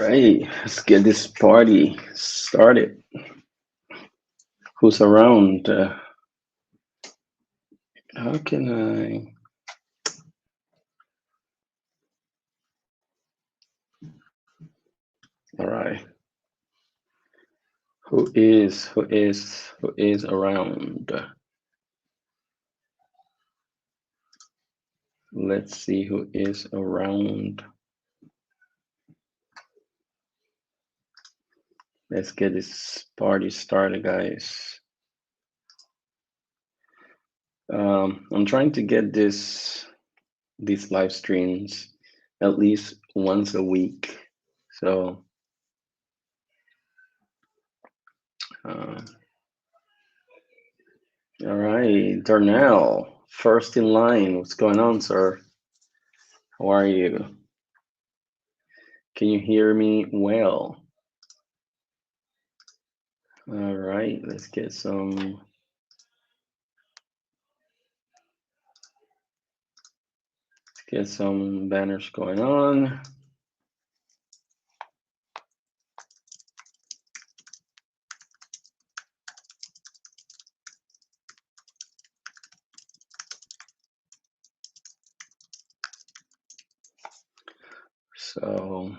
right, let's get this party started. Who's around? How can I? All right. Who is around? Let's see who is around. Let's get this party started, guys. I'm trying to get these live streams at least once a week. So, uh, all right, Darnell, first in line. What's going on, sir? How are you? Can you hear me well? All right, let's get some banners going on. So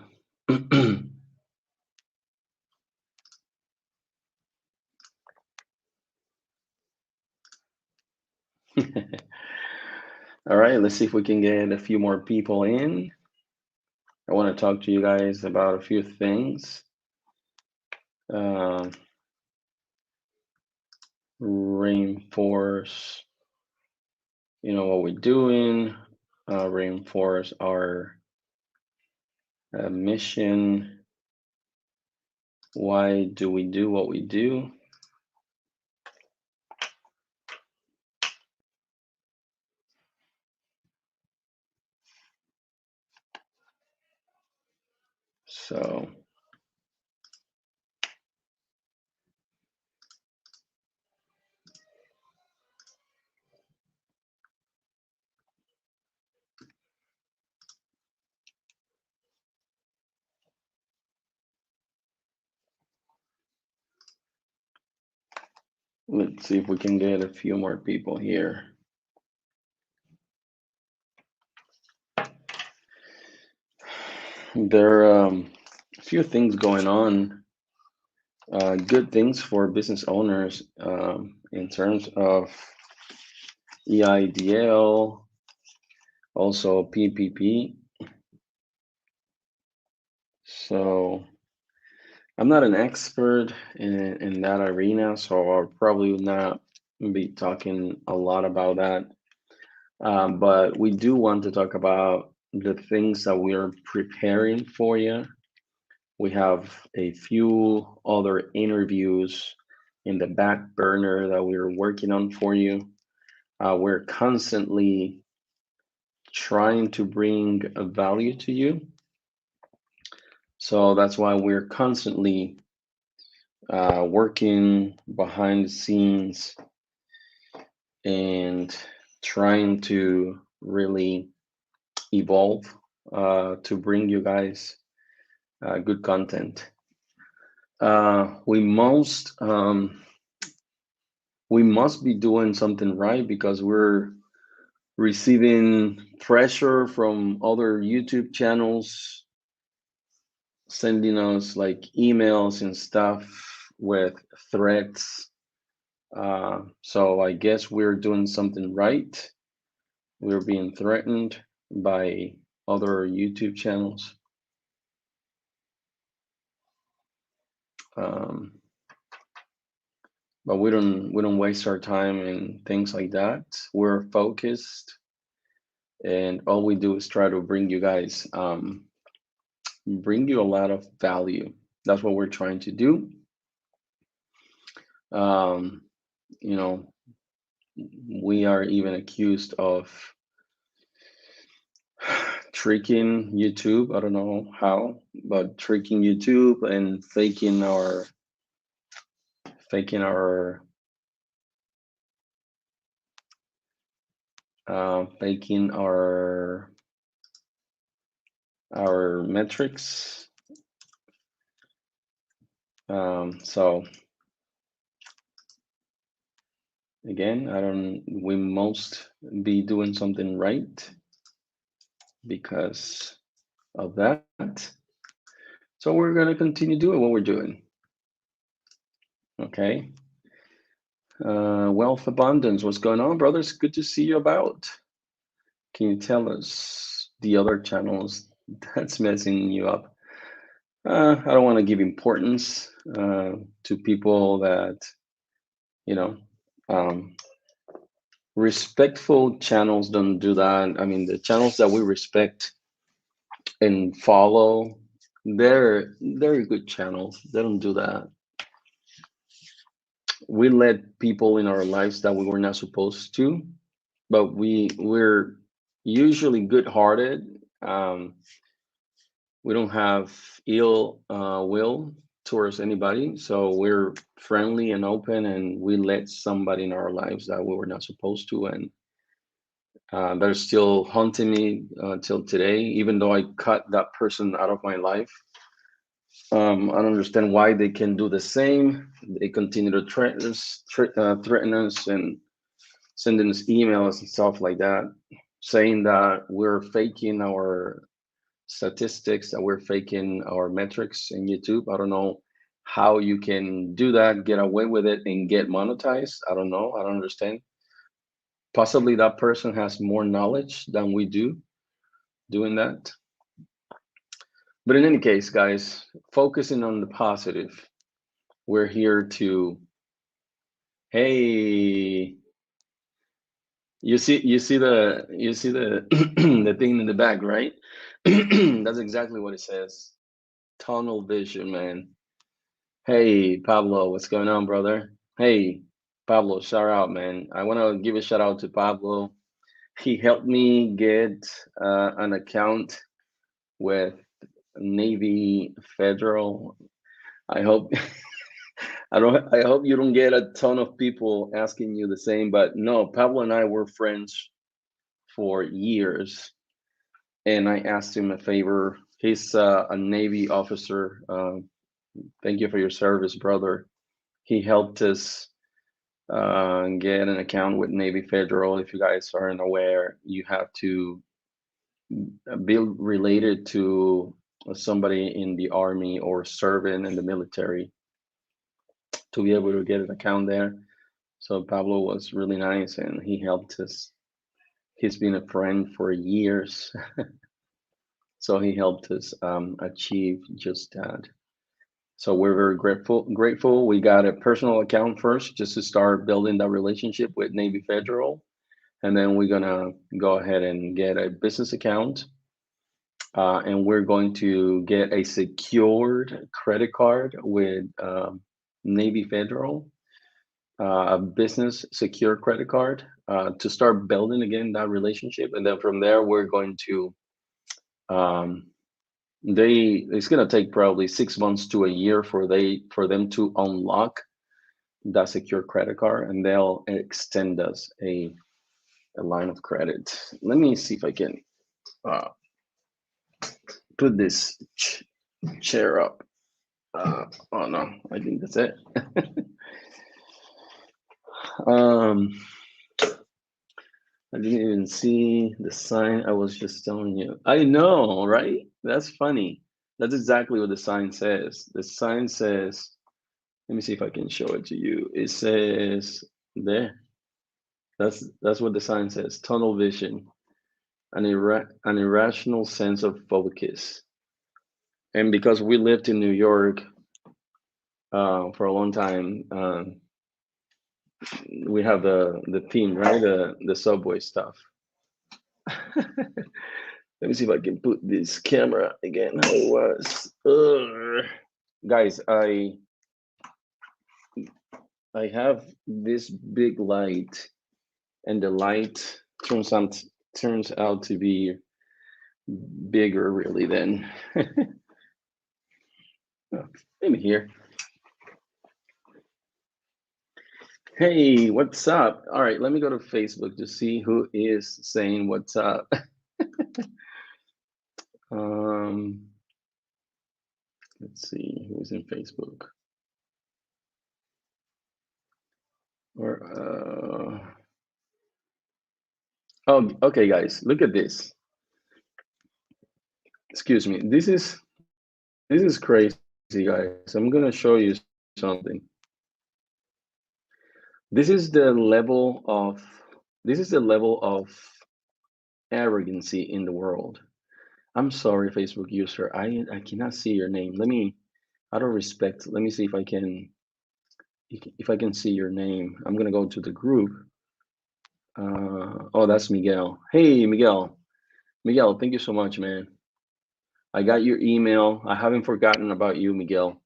all right, let's see if we can get a few more people in. I want to talk to you guys about a few things. Uh, Reinforce, what we're doing. Reinforce our mission. Why do we do what we do? So let's see if we can get a few more people here. There are a few things going on, good things for business owners in terms of EIDL, also PPP. So I'm not an expert in that arena, so I'll probably not be talking a lot about that. But we do want to talk about the things that we are preparing for you. We have a few other interviews in the back burner that we're working on for you. We're constantly trying to bring a value to you. So that's why we're constantly working behind the scenes and trying to really evolve to bring you guys good content. We must be doing something right because we're receiving pressure from other YouTube channels, sending us like emails and stuff with threats. So I guess we're doing something right. We're being threatened by other YouTube channels. Um, but we don't waste our time in things like that. We're focused, and all we do is try to bring you a lot of value. That's what we're trying to do. Um, you know, we are even accused of tricking YouTube. I don't know how, but tricking YouTube and faking our faking our metrics. So again, we must be doing something right because of that. So we're going to continue doing what we're doing. Okay. Wealth abundance. What's going on, brothers? Good to see you about. Can you tell us the other channels that's messing you up? I don't want to give importance to people that, you know, um, respectful channels don't do that. I mean, the channels that we respect and follow, they're good channels. They don't do that. We let people in our lives that we were not supposed to, but we're usually good-hearted. We don't have ill will towards anybody, so we're friendly and open, and we let somebody in our lives that we were not supposed to, and they're still haunting me till today, even though I cut that person out of my life. I don't understand why they can do the same. They continue to threaten us and sending us emails and stuff like that, saying that we're faking our statistics, that we're faking our metrics in YouTube. I don't know how you can do that, get away with it, and get monetized. I don't know. I don't understand. Possibly that person has more knowledge than we do doing that. But in any case, guys, focusing on the positive, we're here to, hey, you see the the thing in the back, right? That's exactly what it says. Tunnel vision, man. Hey, Pablo, what's going on, brother? Hey, Pablo, shout out, man. I want to give a shout out to Pablo. He helped me get an account with Navy Federal. I hope I hope you don't get a ton of people asking you the same, but no, Pablo and I were friends for years, and I asked him a favor. He's a Navy officer. Thank you for your service, brother. He helped us get an account with Navy Federal. If you guys aren't aware, you have to be related to somebody in the army or serving in the military to be able to get an account there. So Pablo was really nice and he helped us. He's been a friend for years, so he helped us achieve just that. So we're very grateful. Grateful. We got a personal account first, just to start building that relationship with Navy Federal, and then we're gonna go ahead and get a business account, and we're going to get a secured credit card with Navy Federal, a business secure credit card, to start building again that relationship, and then from there we're going to. Um, it's gonna take probably 6 months to a year for them to unlock that secure credit card, and they'll extend us a line of credit. Let me see if I can uh, put this chair up. Oh no, I think that's it. um, I didn't even see the sign. I was just telling you. I know, right? That's funny. That's exactly what the sign says. The sign says, let me see if I can show it to you. It says there. That's what the sign says. Tunnel vision, an irrational sense of focus. And because we lived in New York for a long time, we have the theme, right? The subway stuff. Let me see if I can put this camera again how it was. Ugh. Guys, I have this big light, and the light turns out to be bigger really than oh, maybe here. Hey, what's up? All right, let me go to Facebook to see who is saying what's up. um, let's see who's in Facebook. Or oh, okay, guys, look at this. Excuse me. This is crazy, guys. I'm gonna show you something. This is the level of this is the level of arrogancy in the world. I'm sorry, Facebook user. I cannot see your name. Let me, out of respect, let me see if I can see your name. I'm gonna go to the group. Oh, that's Miguel. Hey, Miguel. Miguel, thank you so much, man. I got your email. I haven't forgotten about you, Miguel.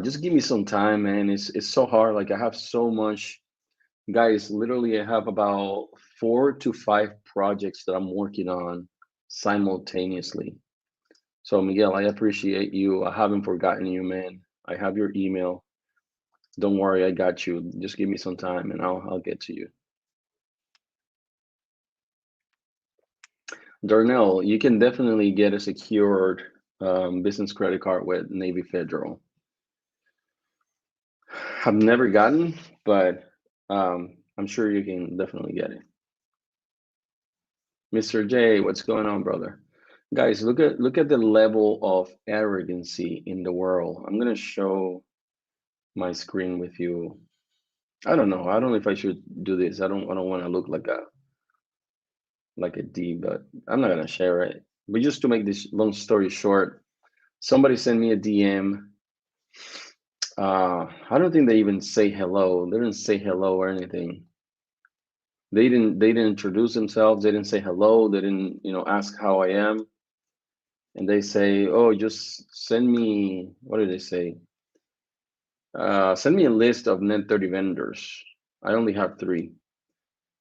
Just give me some time, man. It's so hard. Like I have so much, guys. Literally, I have about 4 to 5 projects that I'm working on simultaneously. So, Miguel, I appreciate you. I haven't forgotten you, man. I have your email. Don't worry, I got you. Just give me some time, and I'll get to you. Darnell, you can definitely get a secured business credit card with Navy Federal. I've never gotten, but I'm sure you can definitely get it. Mr. J, what's going on, brother? Guys, look at the level of arrogancy in the world. I'm gonna show my screen with you. I don't know. I don't know if I should do this. I don't want to look like a D, but I'm not gonna share it. But just to make this long story short, somebody sent me a DM. I don't think they even say hello. They didn't say hello or anything. They didn't introduce themselves. They didn't say hello. They didn't, ask how I am. And they say, oh, just send me, what did they say? Send me a list of net 30 vendors. I only have 3.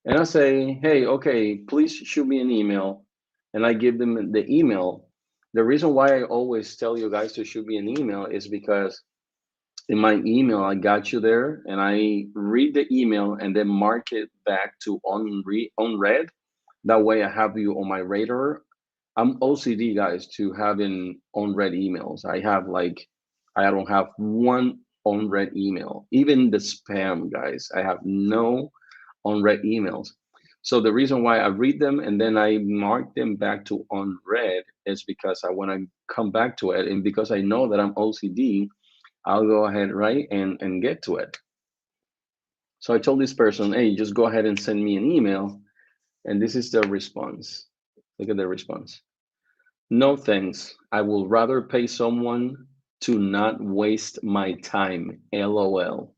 And I say, hey, okay, please shoot me an email. And I give them the email. The reason why I always tell you guys to shoot me an email is because in my email, I got you there and I read the email and then mark it back to unread. That way I have you on my radar. I'm OCD, guys, to having unread emails. I don't have one unread email. Even the spam, guys, I have no unread emails. So the reason why I read them and then I mark them back to unread is because I want to come back to it. And because I know that I'm OCD, I'll go ahead, right, and get to it. So I told this person, hey, just go ahead and send me an email. And this is the response. Look at the response. No thanks. I will rather pay someone to not waste my time. LOL.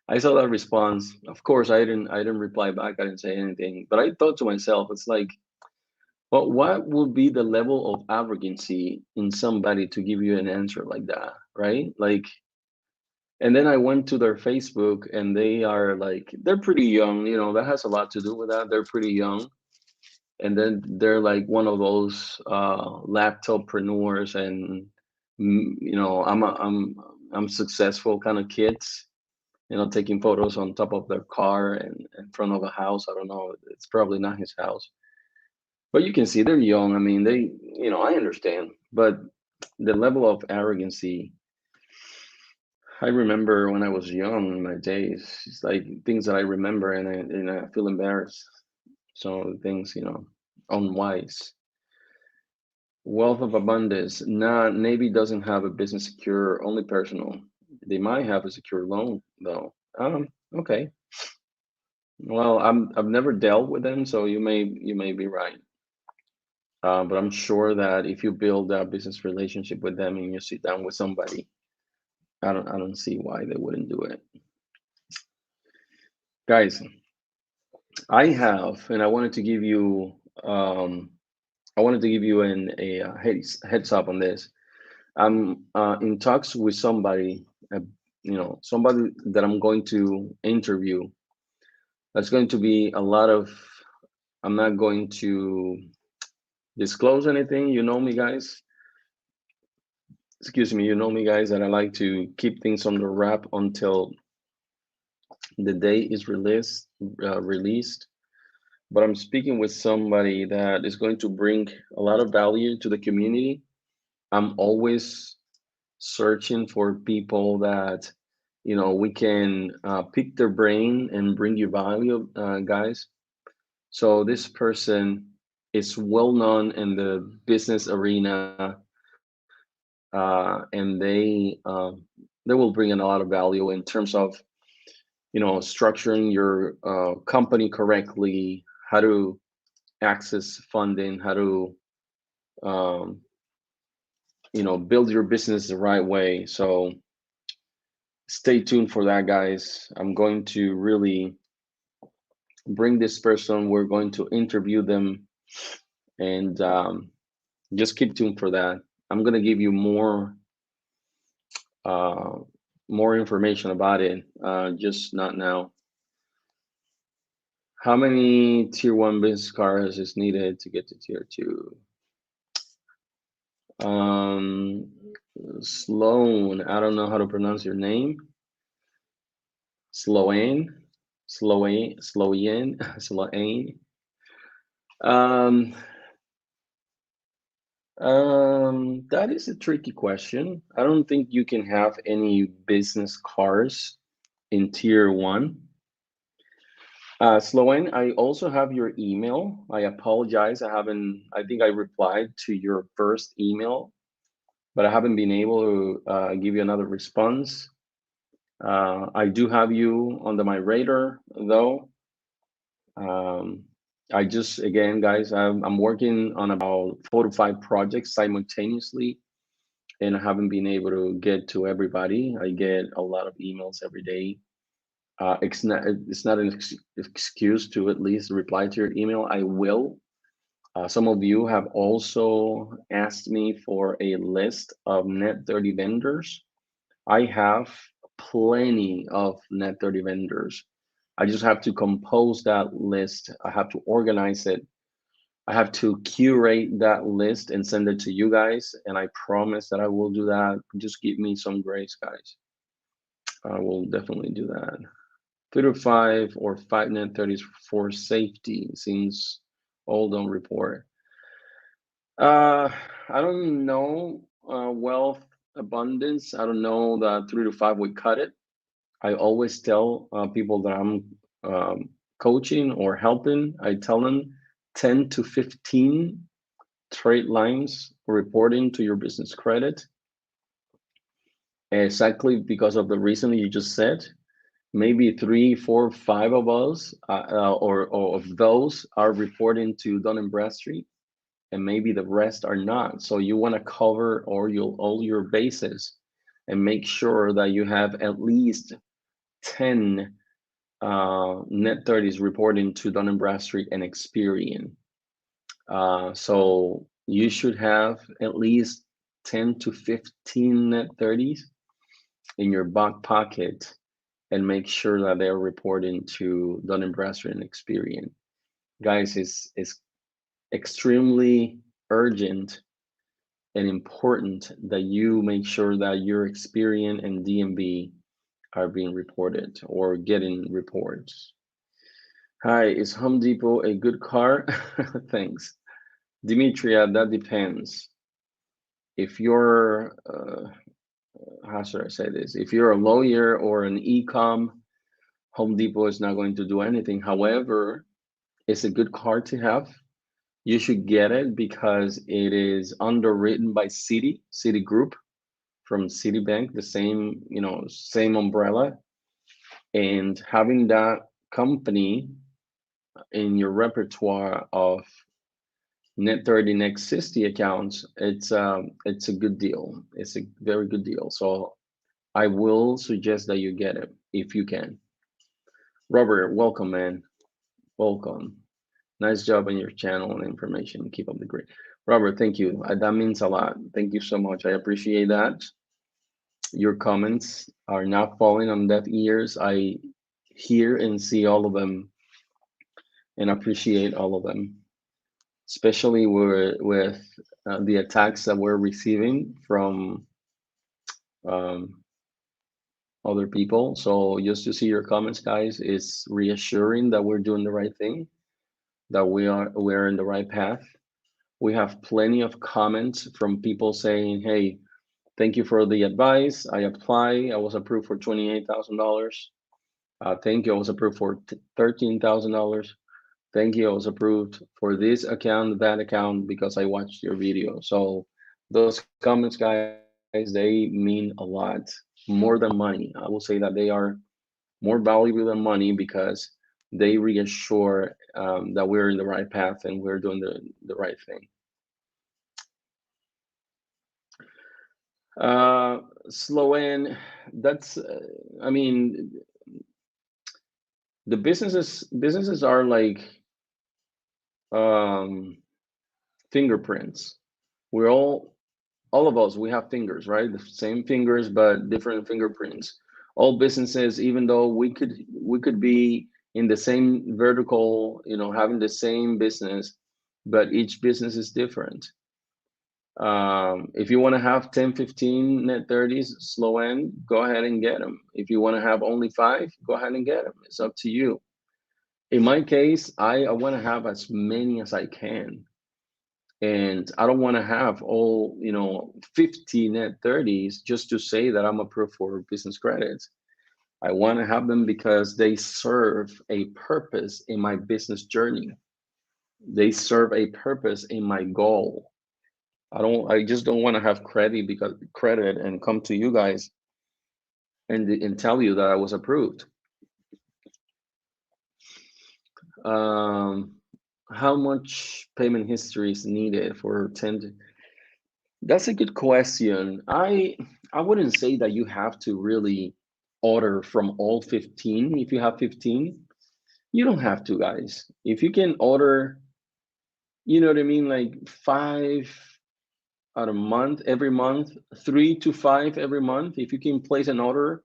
I saw that response. Of course, I didn't reply back. I didn't say anything. But I thought to myself, it's like, well, what would be the level of arrogancy in somebody to give you an answer like that, right? Like, and then I went to their Facebook and they are like, they're pretty young, that has a lot to do with that. They're pretty young. And then they're like one of those laptoppreneurs and I'm successful kind of kids, taking photos on top of their car and in front of a house. I don't know. It's probably not his house. But you can see they're young. I mean, I understand. But the level of arrogancy, I remember when I was young in my days, it's like things that I remember and I feel embarrassed. So things, unwise. Wealth of abundance. Nah, Navy doesn't have a business secure, only personal. They might have a secure loan though. Okay. Well, I've never dealt with them, so you may be right. But I'm sure that if you build a business relationship with them and you sit down with somebody, I don't see why they wouldn't do it. Guys, I have, and I wanted to give you a heads up on this. I'm in talks with somebody, somebody that I'm going to interview. That's going to be a lot of. I'm not going to disclose anything. You know me, guys. Excuse me. You know me, guys, that I like to keep things under wrap until the day is released. But I'm speaking with somebody that is going to bring a lot of value to the community. I'm always searching for people that we can pick their brain and bring you value, guys. So this person is well known in the business arena, and they will bring in a lot of value in terms of structuring your company correctly, how to access funding, how to um, build your business the right way. So stay tuned for that, guys. I'm going to really bring this person. We're going to interview them, and just keep tuned for that. I'm gonna give you uh, more information about it, just not now. How many tier one business cards is needed to get to tier two? Um, Sloan, I don't know how to pronounce your name. Sloane, Sloane, Sloane. Um, that is a tricky question. I don't think you can have any business cards in tier one. Sloan, I also have your email. I apologize. I think I replied to your first email, but I haven't been able to give you another response. I do have you under my radar, though. Um, I just, again, guys, I'm working on about 4 to 5 projects simultaneously, and I haven't been able to get to everybody. I get a lot of emails every day. It's not an excuse to at least reply to your email. I will. Some of you have also asked me for a list of net 30 vendors. I have plenty of net 30 vendors. I just have to compose that list. I have to organize it. I have to curate that list and send it to you guys. And I promise that I will do that. Just give me some grace, guys. I will definitely do that. 3 to 5 or 5 net 30s for safety since all don't report. Uh, I don't know wealth abundance. I don't know that 3 to 5 would cut it. I always tell people that I'm coaching or helping, I tell them 10 to 15 trade lines reporting to your business credit, exactly because of the reason you just said. Maybe three, four, five of us, or of those, are reporting to Dun and Bradstreet, and maybe the rest are not. So you want to cover all your bases and make sure that you have at least 10 net 30s reporting to Dun and Bradstreet and Experian. So you should have at least 10 to 15 net 30s in your back pocket and make sure that they're reporting to Dun and Bradstreet and Experian. Guys, it's extremely urgent and important that you make sure that your Experian and DMB are being reported or getting reports. Hi, is Home Depot a good car? Thanks. Dimitria, that depends. If you're, how should I say this? If you're a lawyer or an e-com, Home Depot is not going to do anything. However, it's a good car to have. You should get it because it is underwritten by Citigroup from Citibank, the same umbrella. And having that company in your repertoire of net 30, net 60 accounts, it's a good deal. It's a very good deal. So I will suggest that you get it if you can. Robert, welcome, man. Welcome. Nice job on your channel and information. Keep up the great. Robert, thank you. That means a lot. Thank you so much. I appreciate that. Your comments are not falling on deaf ears. I hear and see all of them and appreciate all of them, especially with the attacks that we're receiving from um, other people. So just to see your comments, guys, is reassuring that we're doing the right thing, that we're in the right path. We have plenty of comments from people saying, "Hey, Thank you for the advice. I apply. I was approved for $28,000. Thank you. I was approved for $13,000. Thank you. I was approved for this account, that account, because I watched your video. So those comments, guys, they mean a lot more than money. I will say that they are more valuable than money because they reassure that we're in the right path and we're doing the right thing. Slow in, that's, I mean, the businesses are like um, fingerprints. We're all of us, we have fingers, right? The same fingers, but different fingerprints. All businesses, even though we could be in the same vertical, having the same business, but each business is different. If you want to have 10, 15 net 30s slow end, go ahead and get them. If you want to have only five, go ahead and get them. It's up to you. In my case, I want to have as many as I can. And I don't want to have all, 50 net 30s just to say that I'm approved for business credits. I want to have them because they serve a purpose in my business journey. They serve a purpose in my goal. I just don't want to have credit and come to you guys and tell you that I was approved. Um, how much payment history is needed for 10? That's a good question. I wouldn't say that you have to really order from all 15 if you have 15. You don't have to, guys. If you can order, you know what I mean, like five out a month, every month, 3 to 5 every month. If you can place an order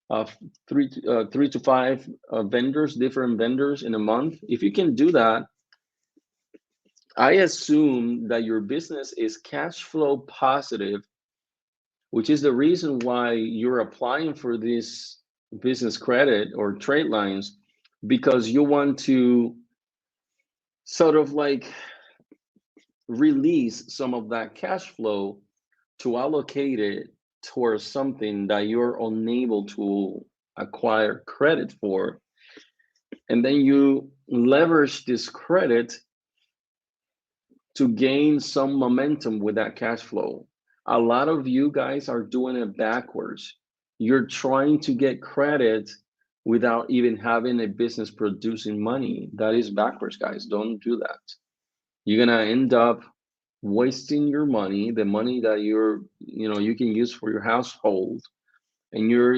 of three to five vendors, different vendors in a month, if you can do that, I assume that your business is cash flow positive, which is the reason why you're applying for this business credit or trade lines, because you want to sort of like release some of that cash flow to allocate it towards something that you're unable to acquire credit for. And then you leverage this credit to gain some momentum with that cash flow. A lot of you guys are doing it backwards. You're trying to get credit without even having a business producing money. That is backwards, guys. Don't do that. You're gonna end up wasting your money, the money that you can use for your household, and you're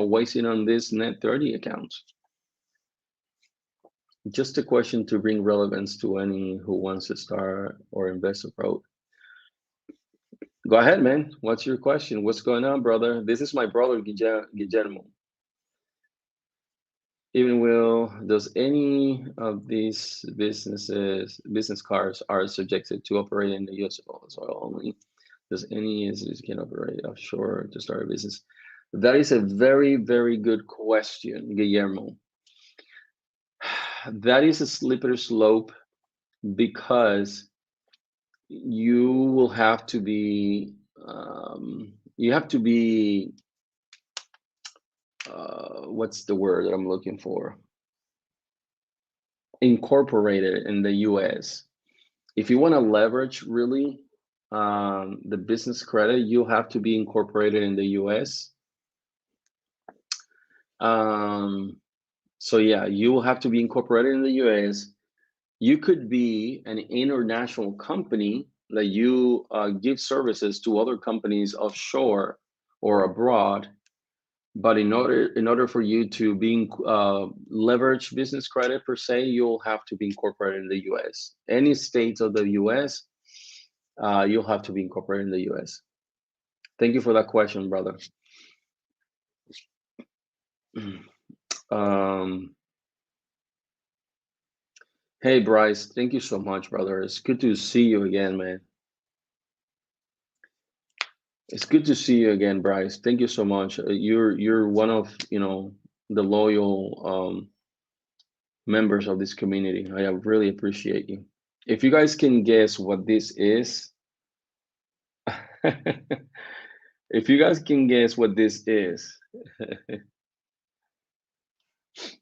wasting on this net 30 accounts. Just a question to bring relevance to any who wants to start or invest abroad. Go ahead, man. What's your question? What's going on, brother? This is my brother, Guillermo. Even will, does any of these business cards are subjected to operate in the US as well only? Does any institute can operate offshore to start a business? That is a very, very good question, Guillermo. That is a slippery slope because you will have to be you have to be what's the word that I'm looking for? Incorporated in the US. If you want to leverage really the business credit, you'll have to be incorporated in the US. So yeah, you will have to be incorporated in the US. You could be an international company that you give services to other companies offshore or abroad. But in order for you to be leverage business credit per se, you'll have to be incorporated in the US. Any states of the US, you'll have to be incorporated in the US. Thank you for that question, brother. Hey, Bryce, thank you so much, brother. It's good to see you again, man. It's good to see you again, Bryce. Thank you so much. You're one of the loyal members of this community. I really appreciate you. If you guys can guess what this is, If you guys can guess what this is,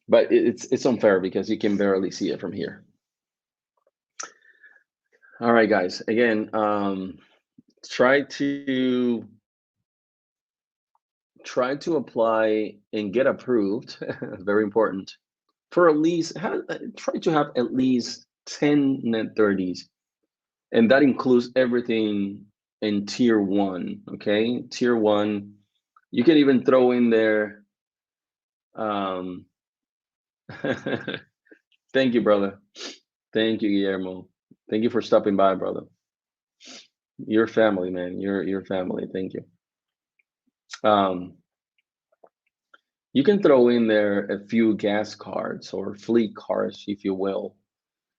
but it's unfair because you can barely see it from here. All right, guys. Again, try to apply and get approved. Very important for at least try to have at least 10 net 30s, and that includes everything in tier one. Okay, tier one. You can even throw in there. Um, thank you, brother. Thank you, Guillermo. Thank you for stopping by, brother. Your family, man. Your family. Thank you. Um, you can throw in there a few gas cards or fleet cards, if you will,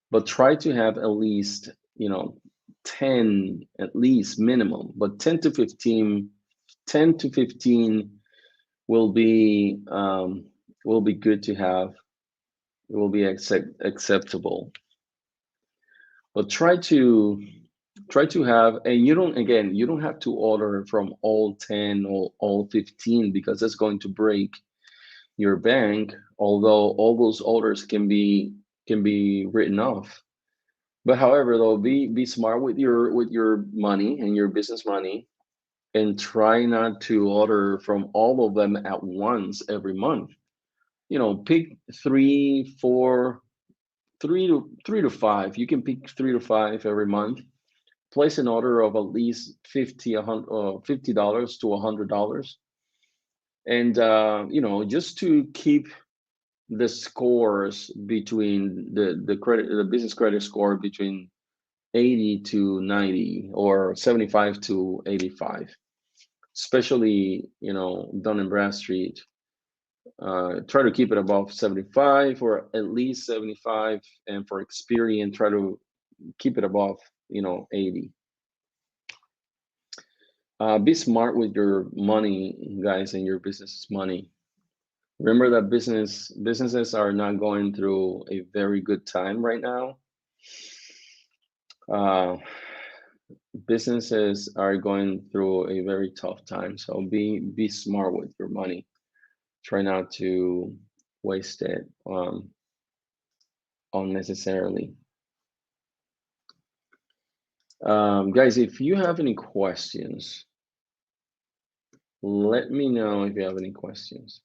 but try to have at least, 10 at least minimum, but 10 to 15, 10 to 15 will be good to have. It will be acceptable. But try to have, and you don't have to order from all 10 or all 15 because that's going to break your bank, although all those orders can be written off. But however, though, be smart with your money and your business money, and try not to order from all of them at once every month. Pick three, four, three to five. You can pick 3 to 5 every month. Place an order of at least 100, $50 to $100, and just to keep the scores between the business credit score between 80 to 90 or 75 to 85, especially Dun and Bradstreet. Try to keep it above 75 or at least 75, and for Experian, try to keep it above 80. Be smart with your money, guys, and your business money. Remember that businesses are not going through a very good time right now. Uh, Businesses are going through a very tough time, so be smart with your money. Try not to waste it unnecessarily. Guys, if you have any questions, let me know if you have any questions.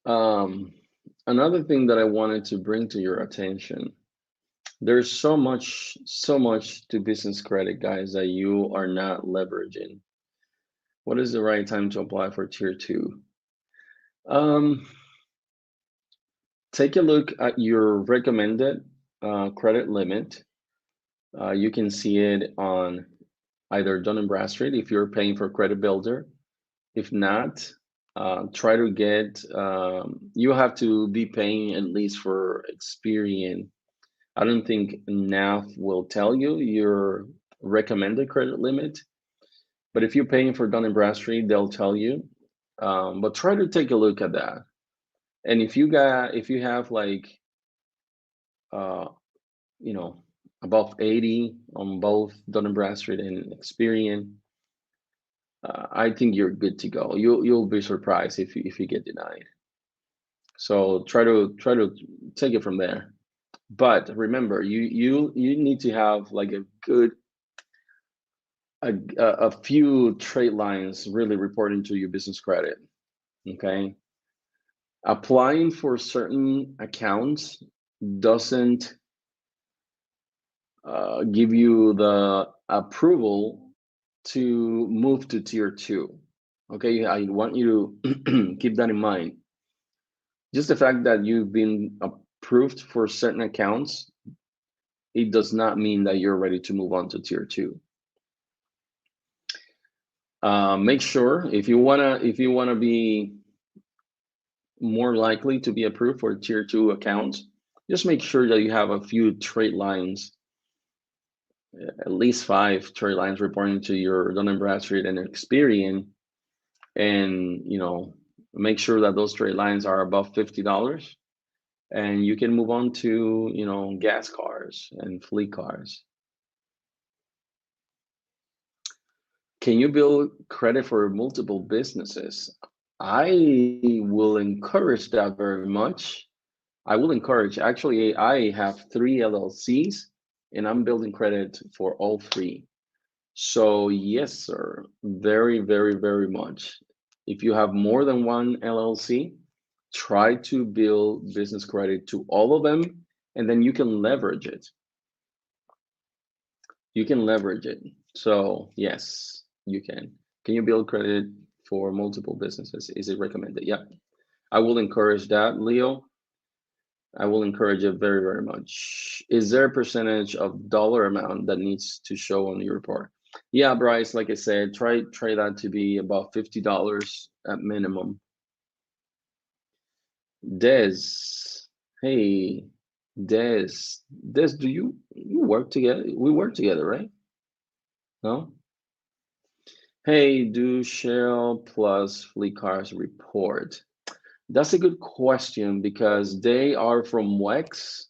Um, Another thing that I wanted to bring to your attention, there's so much to business credit, guys, that you are not leveraging. What is the right time to apply for tier two? Um, Take a look at your recommended credit limit. You can see it on either Dun& Bradstreet if you're paying for Credit Builder. If not, try to get, you have to be paying at least for Experian. I don't think NAF will tell you your recommended credit limit, but if you're paying for Dun& Bradstreet, they'll tell you. But try to take a look at that. And if you have like, uh, you know, above 80 on both Dun& Bradstreet and Experian, I think you're good to go. You'll be surprised if you get denied. So try to take it from there. But remember, you need to have like a few trade lines really reporting to your business credit. Okay, applying for certain accounts doesn't give you the approval to move to tier two. Okay, I want you to keep that in mind. Just the fact that you've been approved for certain accounts, it does not mean that you're ready to move on to tier two. Make sure if you wanna be more likely to be approved for tier two accounts, just make sure that you have a few trade lines, at least 5 trade lines reporting to your Dun& Bradstreet and Experian, and Make sure that those trade lines are above $50, and you can move on to, gas cars and fleet cars. Can you build credit for multiple businesses? I will encourage that very much. I will encourage. Actually, I have three LLCs, and I'm building credit for all three. So yes, sir, very, very, very much. If you have more than one LLC, try to build business credit to all of them, and then you can leverage it. You can leverage it. So yes, you can. Can you build credit for multiple businesses? Is it recommended? Yeah, I will encourage that, Leo. I will encourage it very, very much. Is there a percentage of dollar amount that needs to show on your report? Yeah, Bryce, like I said, try that to be about $50 at minimum. Des, hey, Des, do you work together? We work together, right? No? Hey, do Shell plus Fleet Cars report? That's a good question because they are from WEX,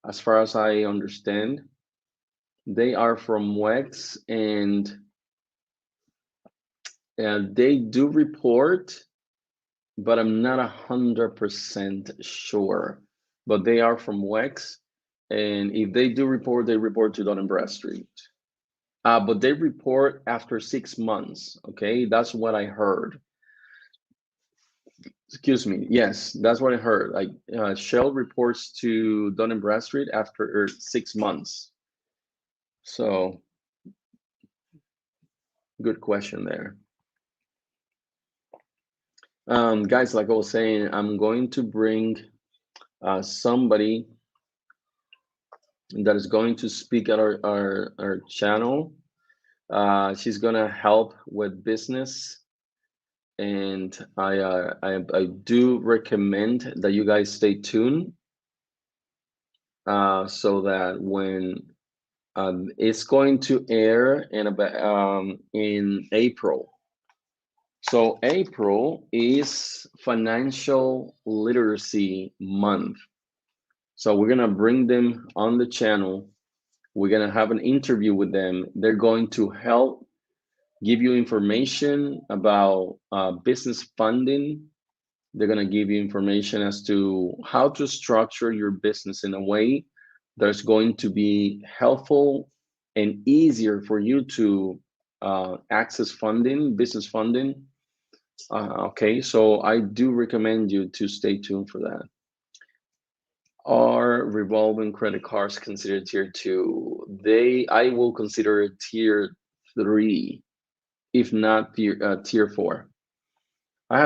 as far as I understand. They are from WEX, and they do report, but I'm not 100% sure. But they are from WEX, and if they do report, they report to Dun& Bradstreet. But they report after 6 months. Okay, that's what I heard. Excuse me. Yes, that's what I heard. Like Shell reports to Dun& Bradstreet after 6 months. So good question there. Guys, like I was saying, I'm going to bring somebody that is going to speak at our channel. She's gonna help with business, and I do recommend that you guys stay tuned so that when it's going to air in about in April. So April is Financial Literacy Month. So we're gonna bring them on the channel. We're gonna have an interview with them. They're going to help give you information about business funding. They're gonna give you information as to how to structure your business in a way that's going to be helpful and easier for you to access funding, business funding. Okay, so I do recommend you to stay tuned for that. Are revolving credit cards considered tier 2? I will consider tier 3, if not tier 4. I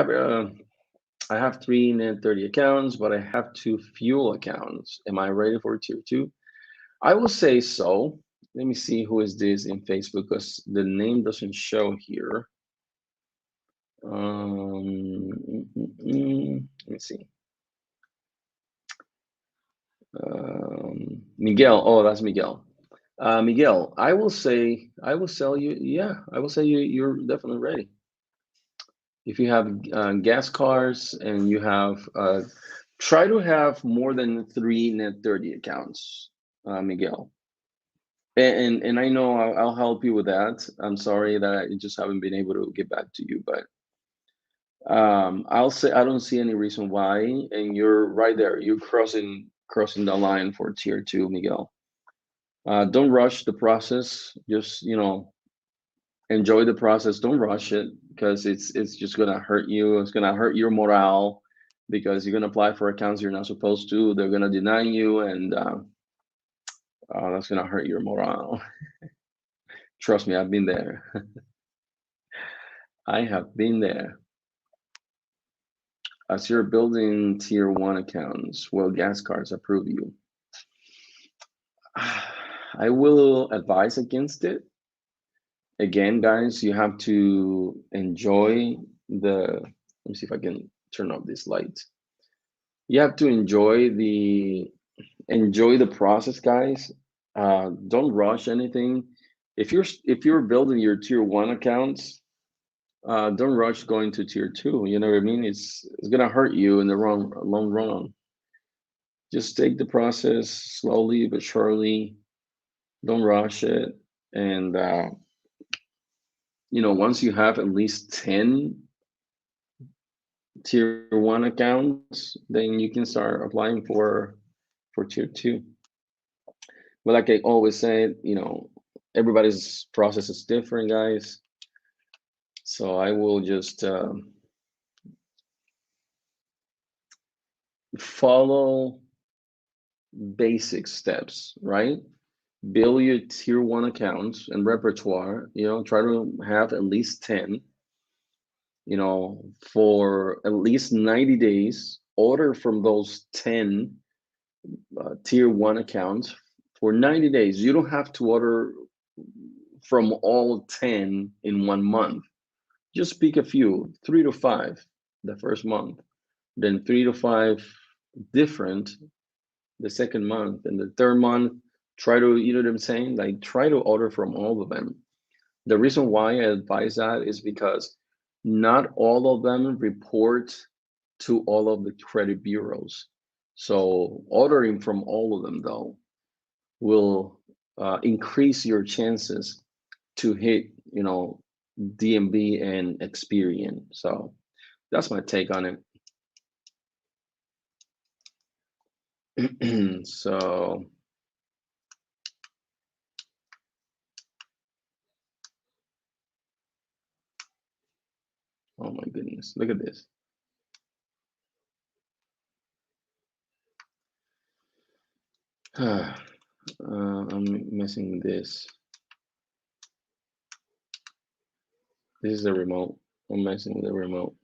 have 3 net 30 accounts, but I have 2 fuel accounts. Am I ready for tier 2? I will say so. Let me see who is this in Facebook, because the name doesn't show here. Let me see. Miguel. Oh, that's Miguel. Miguel, I will sell you. Yeah, I will say you're definitely ready. If you have gas cars and you have, try to have more than 3 net 30 accounts, Miguel. And I know I'll help you with that. I'm sorry that I just haven't been able to get back to you, but I'll say I don't see any reason why. And you're right there. You're crossing the line for tier 2, Miguel. Don't rush the process. Just enjoy the process. Don't rush it, because it's just gonna hurt you. It's gonna hurt your morale, because you're gonna apply for accounts you're not supposed to. They're gonna deny you, and that's gonna hurt your morale. Trust me, I've been there. I have been there. As you're building tier 1 accounts, will gas cards approve you? I will advise against it. Again, guys, you have to enjoy let me see if I can turn off this light. You have to enjoy the process, guys. Don't rush anything. If you're building your tier 1 accounts, Don't rush going to tier two. You know what I mean? It's gonna hurt you in the long run. Just take the process slowly but surely. Don't rush it. And once you have at least 10 tier one accounts, then you can start applying for tier two. But like I always say, everybody's process is different, guys. So I will just follow basic steps, right? Build your tier one accounts and repertoire. Try to have at least 10, for at least 90 days. Order from those 10 tier one accounts for 90 days. You don't have to order from all 10 in 1 month. Just pick a few, 3 to 5 the first month, then 3 to 5 different the second month, and the third month, try to, you know what I'm saying? Like, try to order from all of them. The reason why I advise that is because not all of them report to all of the credit bureaus. So ordering from all of them, though, will increase your chances to hit, DMB and Experian. So that's my take on it. So, oh my goodness, look at this. I'm missing this. This is the remote. I'm messing with the remote.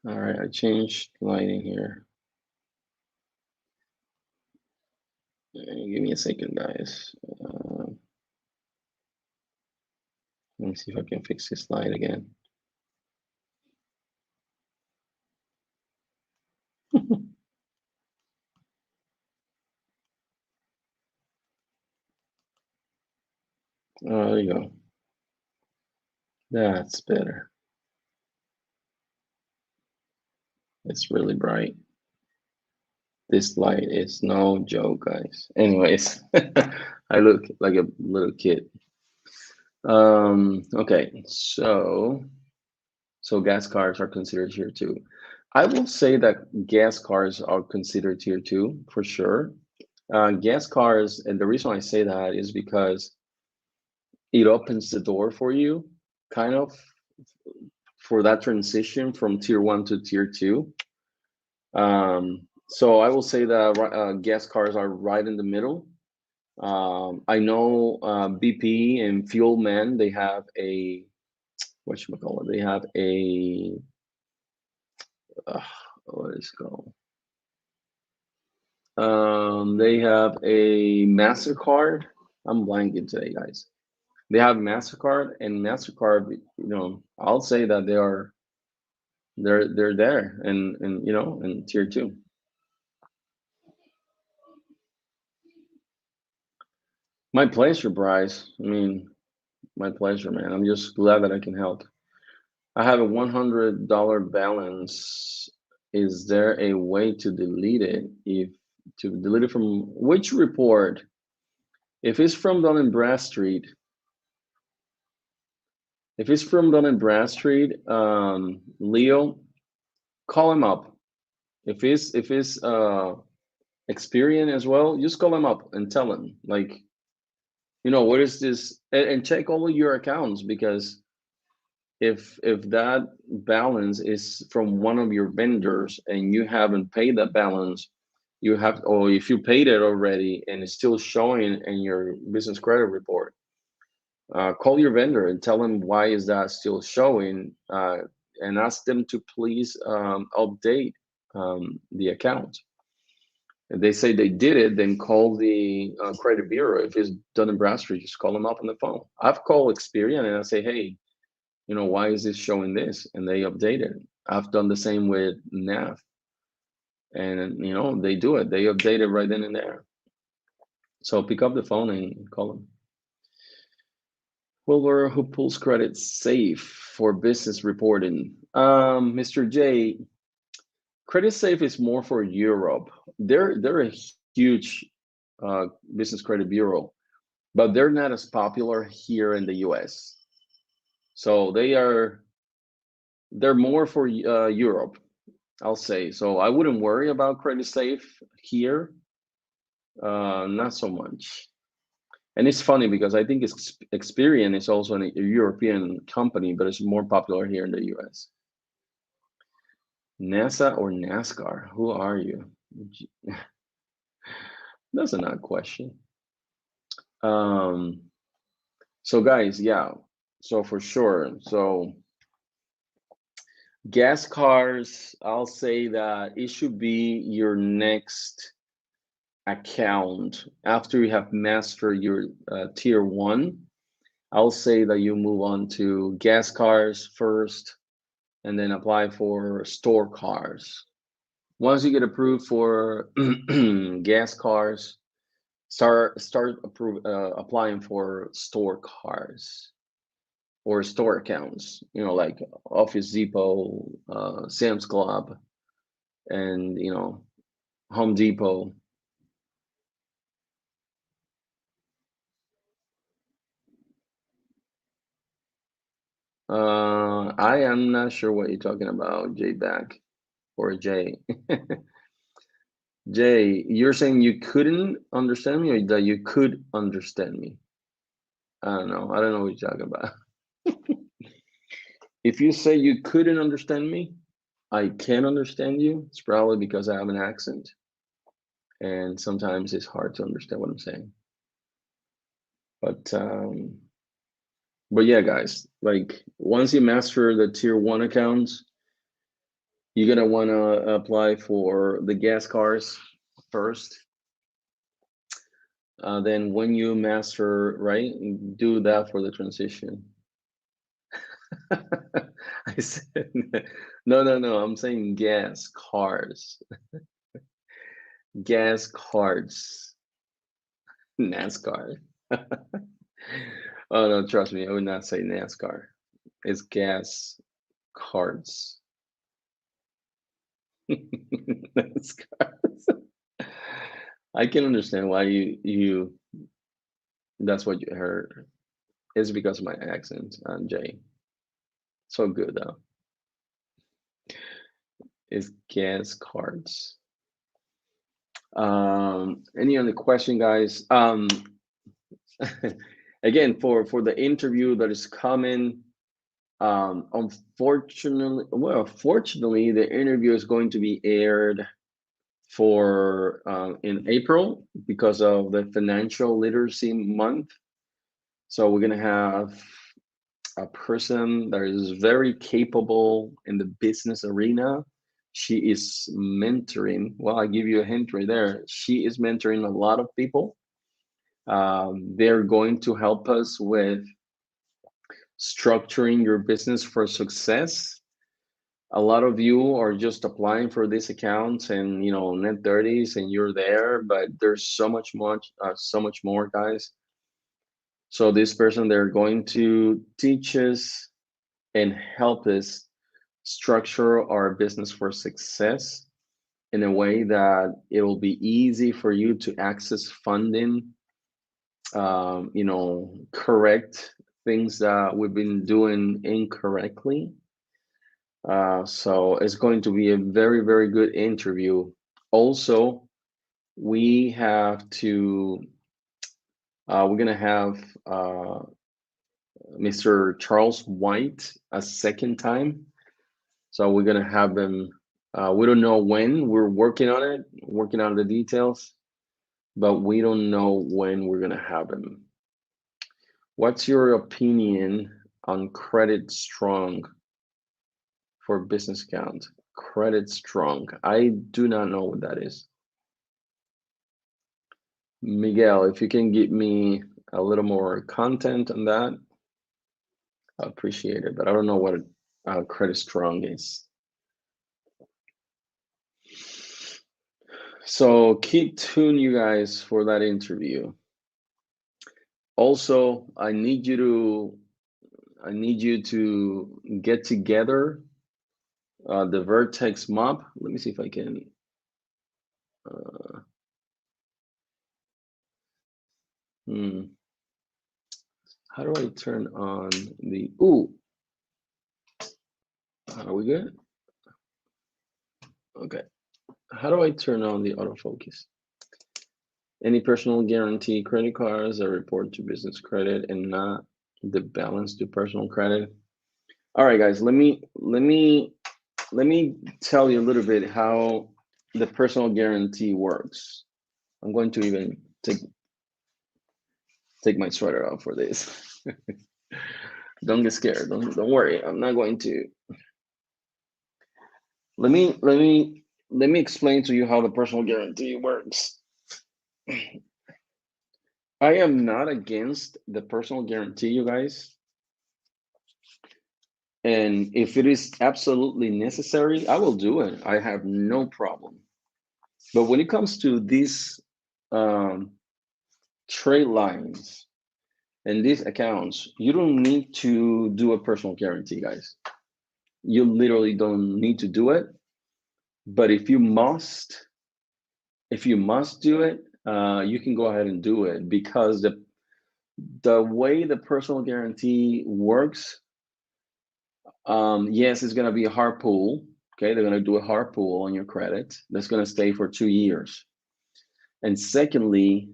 All right, I changed lighting here. Give me a second, guys. Let me see if I can fix this light again. Oh, there you go. That's better. It's really bright. This light is no joke, guys. Anyways, I look like a little kid. Okay, so gas cars are considered tier two. I will say that gas cars are considered tier two for sure. Gas cars, and the reason I say that is because it opens the door for you, kind of, for that transition from tier one to tier two. So I will say that gas cars are right in the middle. I know BP and Fuel Man, they have a, whatchamacallit, they have a, uh, what is it called? They have a MasterCard. I'm blanking today, guys. They have MasterCard, and MasterCard, I'll say that they're there, and in tier two. My pleasure, Bryce. I mean, my pleasure, man. I'm just glad that I can help. I have a $100 balance. Is there a way to delete it? If to delete it from which report? If it's from Dun and Bradstreet, if it's from Dun and Bradstreet, Leo, call him up. If it's Experian as well, just call him up and tell him, like, what is this, and check all of your accounts, because if that balance is from one of your vendors and you haven't paid that balance, or if you paid it already and it's still showing in your business credit report, call your vendor and tell them why is that still showing, and ask them to please update the account. If they say they did it, then call the credit bureau. If it's Dun and Bradstreet, just call them up on the phone. I've called Experian and I say, hey, why is this showing this? And they update it. I've done the same with NAV, and they do it. They update it right then and there. So pick up the phone and call them. Wilbur, who pulls credit safe for business reporting? Mr. J, Credit Safe is more for Europe. They're a huge business credit bureau, but they're not as popular here in the US. So they're more for Europe, I'll say. So I wouldn't worry about Credit Safe here, not so much. And it's funny because I think Experian is also a European company, but it's more popular here in the US. NASA or NASCAR? Who are you? That's an odd question. Um, so guys, yeah. So for sure. So gas cars, I'll say that it should be your next account after you have mastered your tier one. I'll say that you move on to gas cars first and then apply for store cars. Once you get approved for gas cars, start applying for store cars or store accounts. Like Office Depot, Sam's Club, and Home Depot. I am not sure what you're talking about, J back or Jay. Jay, you're saying you couldn't understand me or that you could understand me? I don't know. I don't know what you're talking about. If you say you couldn't understand me, I can understand you. It's probably because I have an accent, and sometimes it's hard to understand what I'm saying. But yeah, guys, like once you master the tier one accounts, you're gonna wanna apply for the gas cars first. Then when you master, right, do that for the transition. I said, no, no, no. I'm saying gas cars, gas cards, NASCAR. Oh no, trust me, I would not say NASCAR. It's gas cards. NASCAR. I can understand why you that's what you heard. It's because of my accent, Jay. So good though. It's gas cards. Any other question, guys? Again, for the interview that is coming, fortunately, the interview is going to be aired for in April because of the Financial Literacy Month. So we're gonna have a person that is very capable in the business arena. She is mentoring. Well, I give you a hint right there. She is mentoring a lot of people. They're going to help us with structuring your business for success. A lot of you are just applying for these accounts and net 30s and you're there, but there's so much more, guys. So this person, they're going to teach us and help us structure our business for success in a way that it will be easy for you to access funding, correct things that we've been doing incorrectly. So it's going to be a very, very good interview. Also, we have to, we're going to have Mr. Charles White a second time. So we're going to have him, we don't know when, we're working on it, working on the details, but we don't know when we're going to have him. What's your opinion on Credit Strong for business account? Credit Strong. I do not know what that is. Miguel, if you can give me a little more content on that, I appreciate it. But I don't know what Credit Strong is. So keep tuned, you guys, for that interview. Also, I need you to get together the vertex map. Let me see if I can. Uh, hmm, how do I turn on the? Ooh, are we good? Okay. How do I turn on the autofocus? Any personal guarantee credit cards are reported to business credit and not the balance to personal credit. All right, guys. Let me tell you a little bit how the personal guarantee works. I'm going to even take my sweater off for this. Don't get scared. Don't worry. I'm not going to. Let me explain to you how the personal guarantee works. I am not against the personal guarantee, you guys. And if it is absolutely necessary, I will do it. I have no problem. But when it comes to these um, trade lines and these accounts, you don't need to do a personal guarantee, guys. You literally don't need to do it. But if you must do it, you can go ahead and do it because the way the personal guarantee works, yes, it's going to be a hard pull. Okay, they're going to do a hard pull on your credit. That's going to stay for 2 years. And secondly,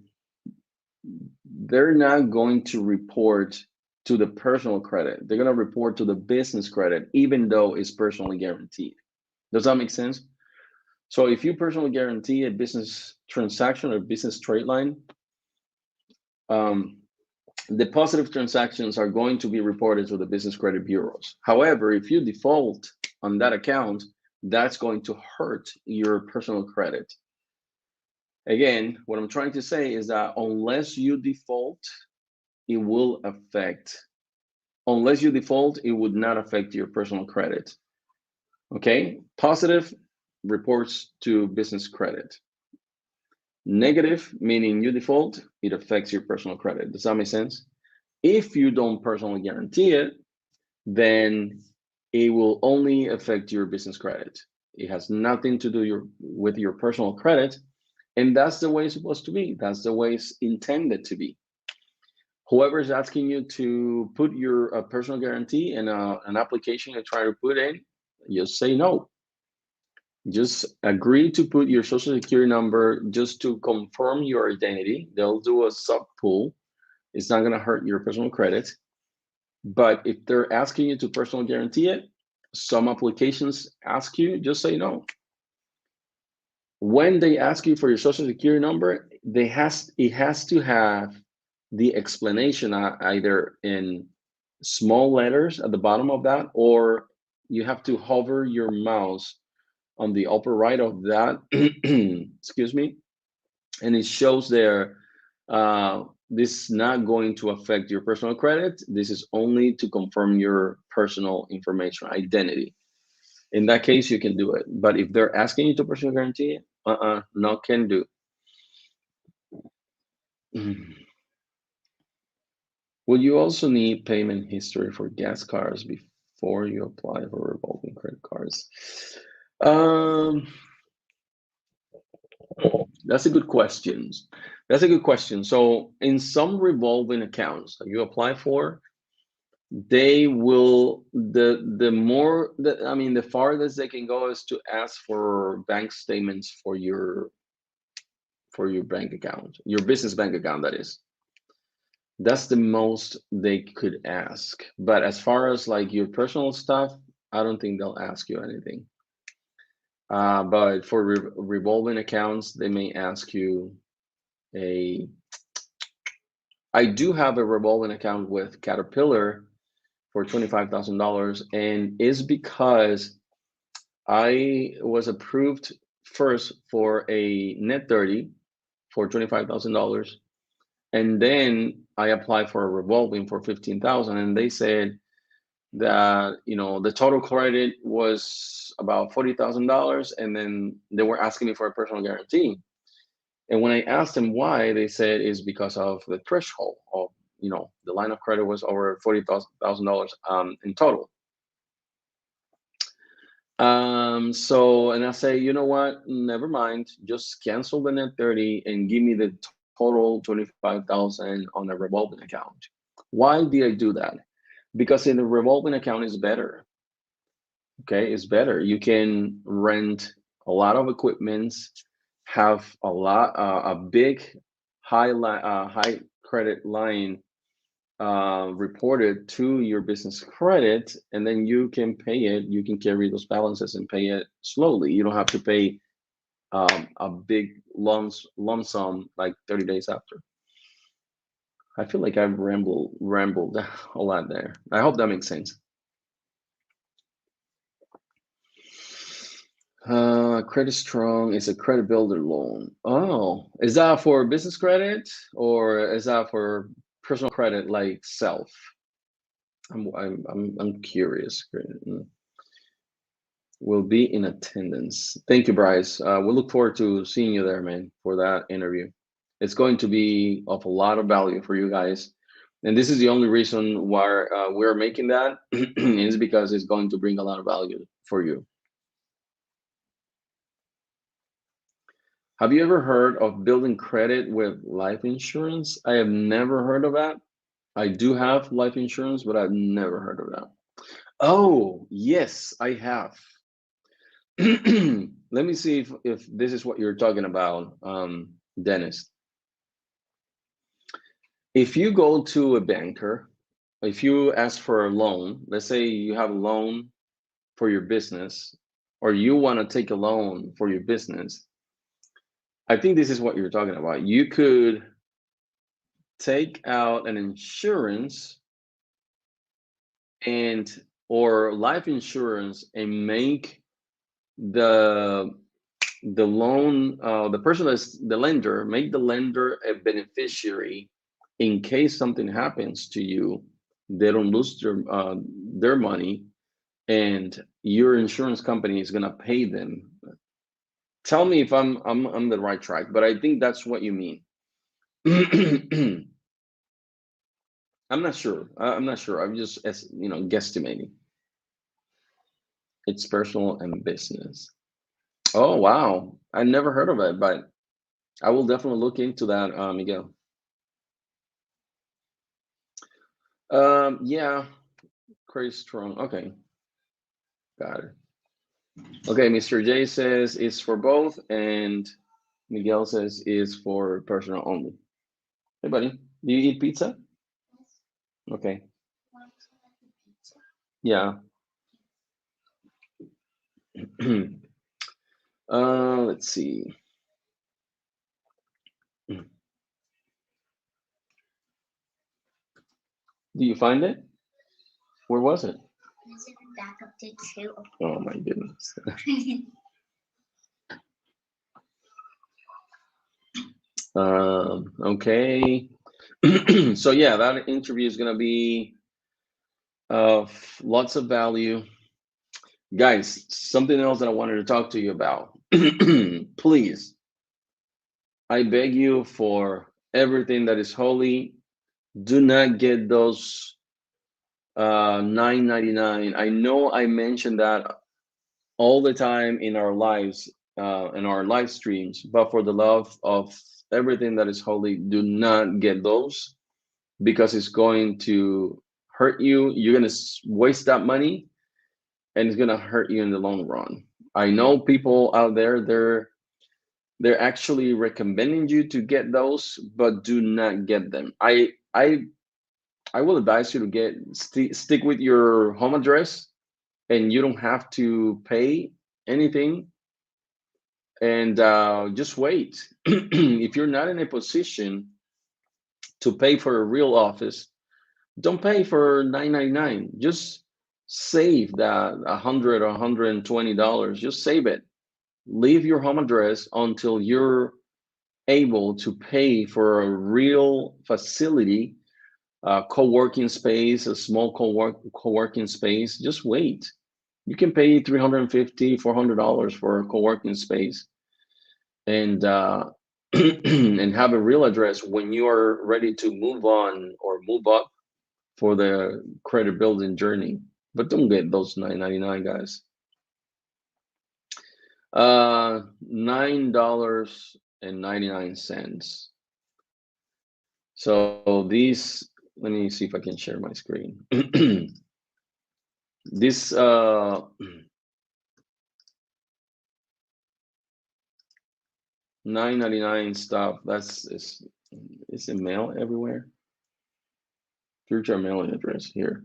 they're not going to report to the personal credit. They're going to report to the business credit, even though it's personally guaranteed. Does that make sense? So if you personally guarantee a business transaction or business trade line, um, the positive transactions are going to be reported to the business credit bureaus. However, if you default on that account, that's going to hurt your personal credit. Again, what I'm trying to say is that it will affect, unless you default, it would not affect your personal credit. Okay? Positive reports to business credit. Negative, meaning you default, it affects your personal credit. Does that make sense? If you don't personally guarantee it, then it will only affect your business credit. It has nothing to do with your personal credit. And that's the way it's supposed to be. That's the way it's intended to be. Whoever is asking you to put your personal guarantee in an application and try to put in, just say no. Just agree to put your social security number just to confirm your identity. They'll do a sub pool. It's not going to hurt your personal credit. But if they're asking you to personal guarantee it, some applications ask you, just say no. When they ask you for your social security number, it has to have the explanation either in small letters at the bottom of that, or you have to hover your mouse on the upper right of that, excuse me, and it shows there, this is not going to affect your personal credit. This is only to confirm your personal information, identity. In that case, you can do it. But if they're asking you to personal guarantee, no can do. Will you also need payment history for gas cards before you apply for revolving credit cards? Um, that's a good question. That's a good question. So in some revolving accounts that you apply for, they will the farthest they can go is to ask for bank statements for your bank account, your business bank account, that is. That's the most they could ask. But as far as like your personal stuff, I don't think they'll ask you anything. But for revolving accounts, they may ask you a. I do have a revolving account with Caterpillar for $25,000, and it's because I was approved first for a net 30 for $25,000, and then I applied for a revolving for 15,000, and they said that the total credit was about $40,000, and then they were asking me for a personal guarantee. And when I asked them why, they said it's because of the threshold of the line of credit was over $40,000 in total. So, and I say, you know what? Never mind. Just cancel the net 30 and give me the total 25,000 on a revolving account. Why did I do that? Because in the revolving account is better. Okay, it's better. You can rent a lot of equipments, have a big high credit line reported to your business credit, and then you can pay it. You can carry those balances and pay it slowly. You don't have to pay a big lump sum like 30 days after. I feel like I've rambled a lot there. I hope that makes sense. Credit strong is a credit builder loan. Oh, is that for business credit or is that for personal credit like self? I'm curious. Will be in attendance. Thank you, Bryce. We look forward to seeing you there, man, for that interview. It's going to be of a lot of value for you guys. And this is the only reason why we're making that is because it's going to bring a lot of value for you. Have you ever heard of building credit with life insurance? I have never heard of that. I do have life insurance, but I've never heard of that. Oh, yes, I have. Let me see if this is what you're talking about, Dennis. If you go to a banker, if you ask for a loan, let's say you have a loan for your business, or you want to take a loan for your business, I think this is what you're talking about. You could take out an insurance and or life insurance and make the loan, the person that's the lender, make the lender a beneficiary in case something happens to you. They don't lose their money, and your insurance company is gonna pay them. Tell me if I'm on the right track, but I think that's what you mean. I'm not sure. I'm not sure. I'm just guesstimating. It's personal and business. Oh wow, I never heard of it, but I will definitely look into that, Miguel. Yeah, crazy strong. Okay, got it. Okay, Mr. J says it's for both, and Miguel says it's for personal only. Hey, buddy, do you eat pizza? Okay, yeah. Let's see. Do you find it? Where was it? Oh my goodness. Okay. So yeah, that interview is gonna be of lots of value. Guys, something else that I wanted to talk to you about. Please, I beg you for everything that is holy, do not get those 9.99. I know I mentioned that all the time in our lives, in our live streams, but for the love of everything that is holy, do not get those because it's going to hurt you. You're going to waste that money and it's going to hurt you in the long run. I know people out there, they're actually recommending you to get those, but do not get them. I will advise you to stick with your home address, and you don't have to pay anything, and just wait. If you're not in a position to pay for a real office, don't pay for $9.99. Just save that 100 or $120. Just save it. Leave your home address until you're able to pay for a real facility co-working space, a small co-working space, just wait. You can pay $350, $400 for a co-working space, and and have a real address when you are ready to move on or move up for the credit building journey. But don't get those $9.99, guys. $9.99. So these, let me see if I can share my screen. This 9.99 stuff, that's is in mail everywhere. Future mailing address here.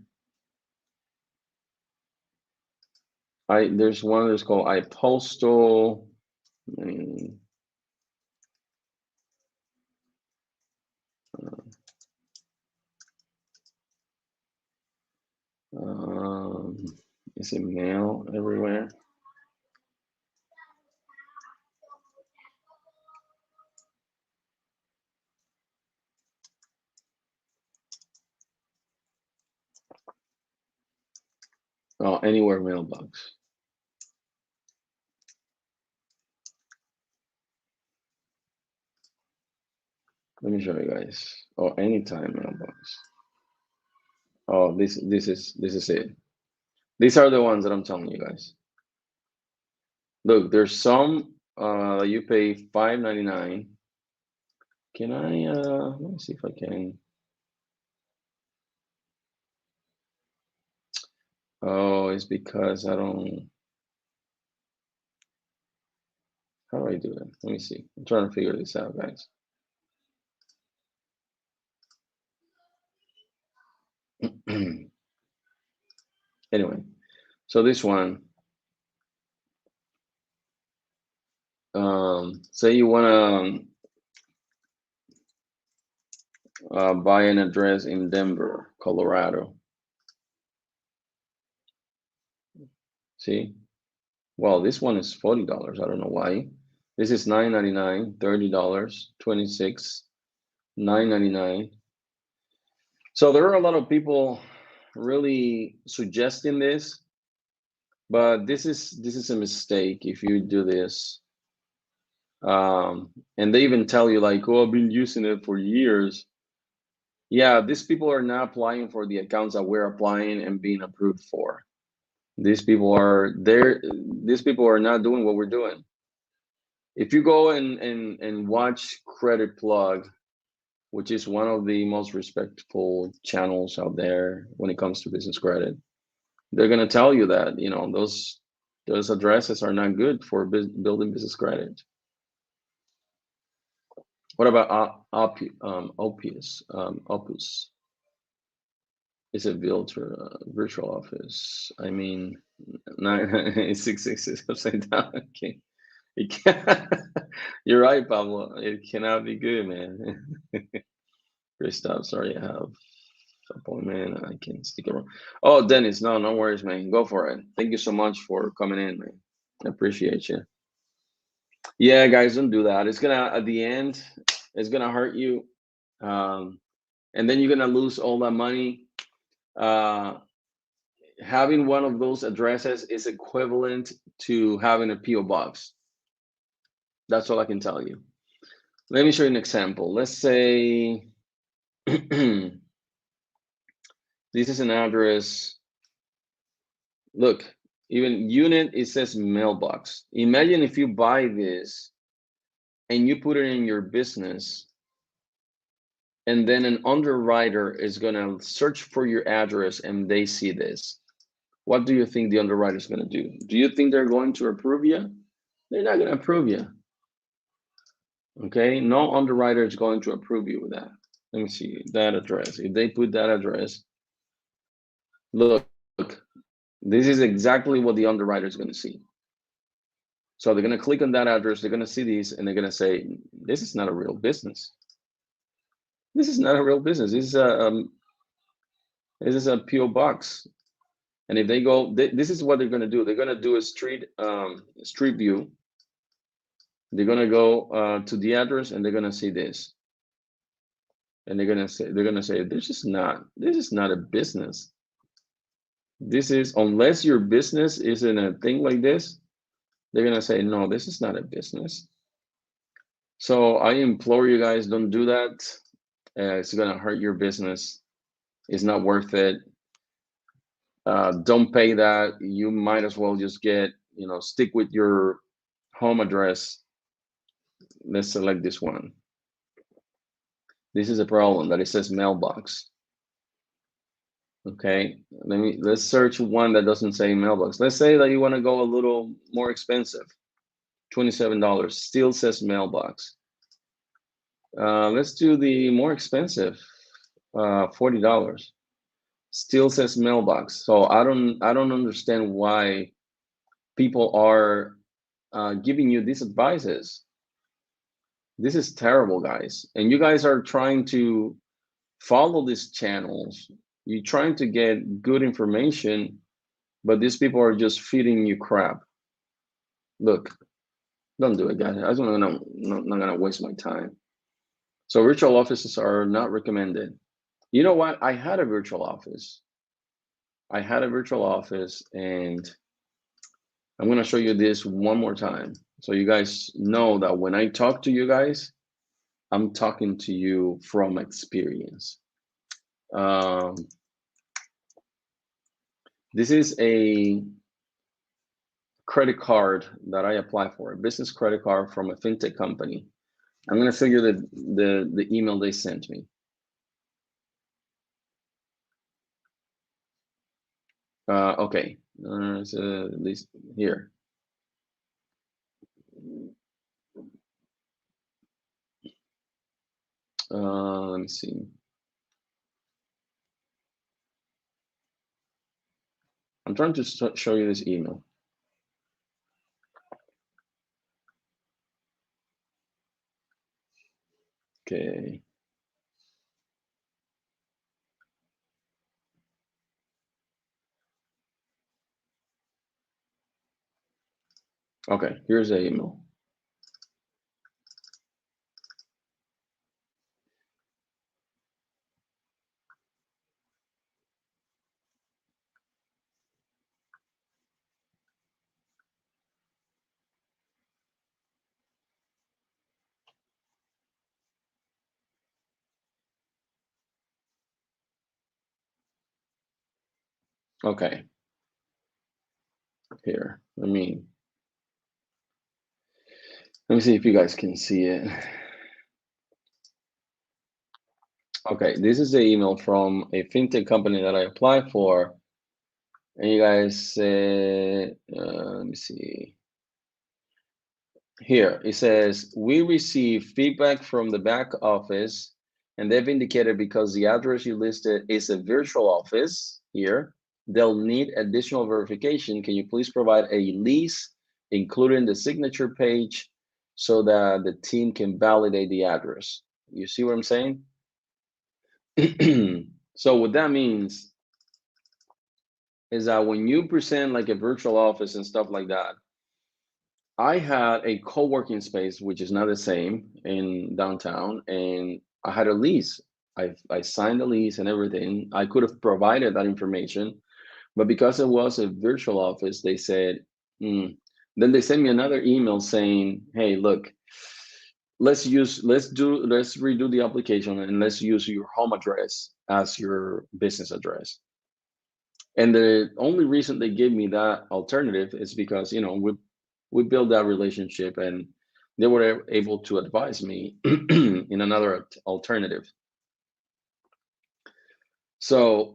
There's one that's called iPostal. Is it mail everywhere? Oh, anywhere mailbox. Let me show you guys. Oh, anytime mailbox. Oh, this is it. These are the ones that I'm telling you guys. Look, there's some you pay $5.99. Can I let me see if I can. Oh, it's because I don't. How do I do that? Let me see. I'm trying to figure this out, guys. Anyway, so this one, say you want to buy an address in Denver, Colorado. See? Well, this one is $40. I don't know why. This is $9.99, $30, 26, $9.99. So there are a lot of people really suggesting this, but this is a mistake if you do this. And they even tell you like, oh, I've been using it for years. Yeah, these people are not applying for the accounts that we're applying and being approved for. These people are there. These people are not doing what we're doing. If you go and watch Credit Plug, which is one of the most respectful channels out there when it comes to business credit, they're going to tell you that, you know, those addresses are not good for building business credit. What about Opus? Opus is a virtual office. I mean, 666 upside down. Okay, it can, you're right, Pablo. It cannot be good, man. Christoph, sorry, I have appointment. I can stick around. Oh, Dennis, no worries, man. Go for it. Thank you so much for coming in, man. I appreciate you. Yeah, guys, don't do that. It's gonna at the end, it's gonna hurt you, and then you're gonna lose all that money. Uh, Having one of those addresses is equivalent to having a PO box. That's all I can tell you. Let me show you an example. Let's say this is an address. Look, even unit, it says mailbox. Imagine if you buy this and you put it in your business, and then an underwriter is going to search for your address and they see this. What do you think the underwriter is going to do? Do you think they're going to approve you? They're not going to approve you. Okay, no underwriter is going to approve you with that. Let me see that address. If they put that address, look, this is exactly what the underwriter is going to see. So they're going to click on that address, they're going to see these, and they're going to say, this is not a real business. This is not a real business. This is a PO box. And if they go, this is what they're going to do. They're going to do a street view. They're going to go to the address and they're going to see this. and they're gonna say this is not a business. This is, unless your business is in a thing like this, they're gonna say no, this is not a business. So I implore you guys, don't do that. It's gonna hurt your business. It's not worth it. Don't pay that. You might as well just stick with your home address. Let's select this one. This is a problem that it says mailbox. Okay, let's search one that doesn't say mailbox. Let's say that you want to go a little more expensive, $27. Still says mailbox. Let's do the more expensive, $40. Still says mailbox. So I don't understand why people are giving you these advices. This is terrible, guys. And you guys are trying to follow these channels. You're trying to get good information, but these people are just feeding you crap. Look, don't do it, guys. I'm not gonna waste my time. So virtual offices are not recommended. You know what? I had a virtual office. And I'm gonna show you this one more time, so you guys know that when I talk to you guys, I'm talking to you from experience. Um, this is a credit card that I apply for, a business credit card from a fintech company. I'm gonna show you the email they sent me. Okay, so at least here. Let me see. I'm trying to show you this email. Okay. Okay, here's the email. Okay, here. Let me see if you guys can see it. Okay, this is the email from a fintech company that I applied for. And you guys say, let me see. Here, it says, we received feedback from the back office, and they've indicated because the address you listed is a virtual office here, they'll need additional verification. Can you please provide a lease, including the signature page, so that the team can validate the address? You see what I'm saying? So what that means is that when you present like a virtual office and stuff like that, I had a co-working space, which is not the same in downtown, and I had a lease. I signed the lease and everything. I could have provided that information, but because it was a virtual office, they said, then they sent me another email saying, hey, look, let's redo the application and let's use your home address as your business address. And the only reason they gave me that alternative is because, we built that relationship, and they were able to advise me in another alternative. So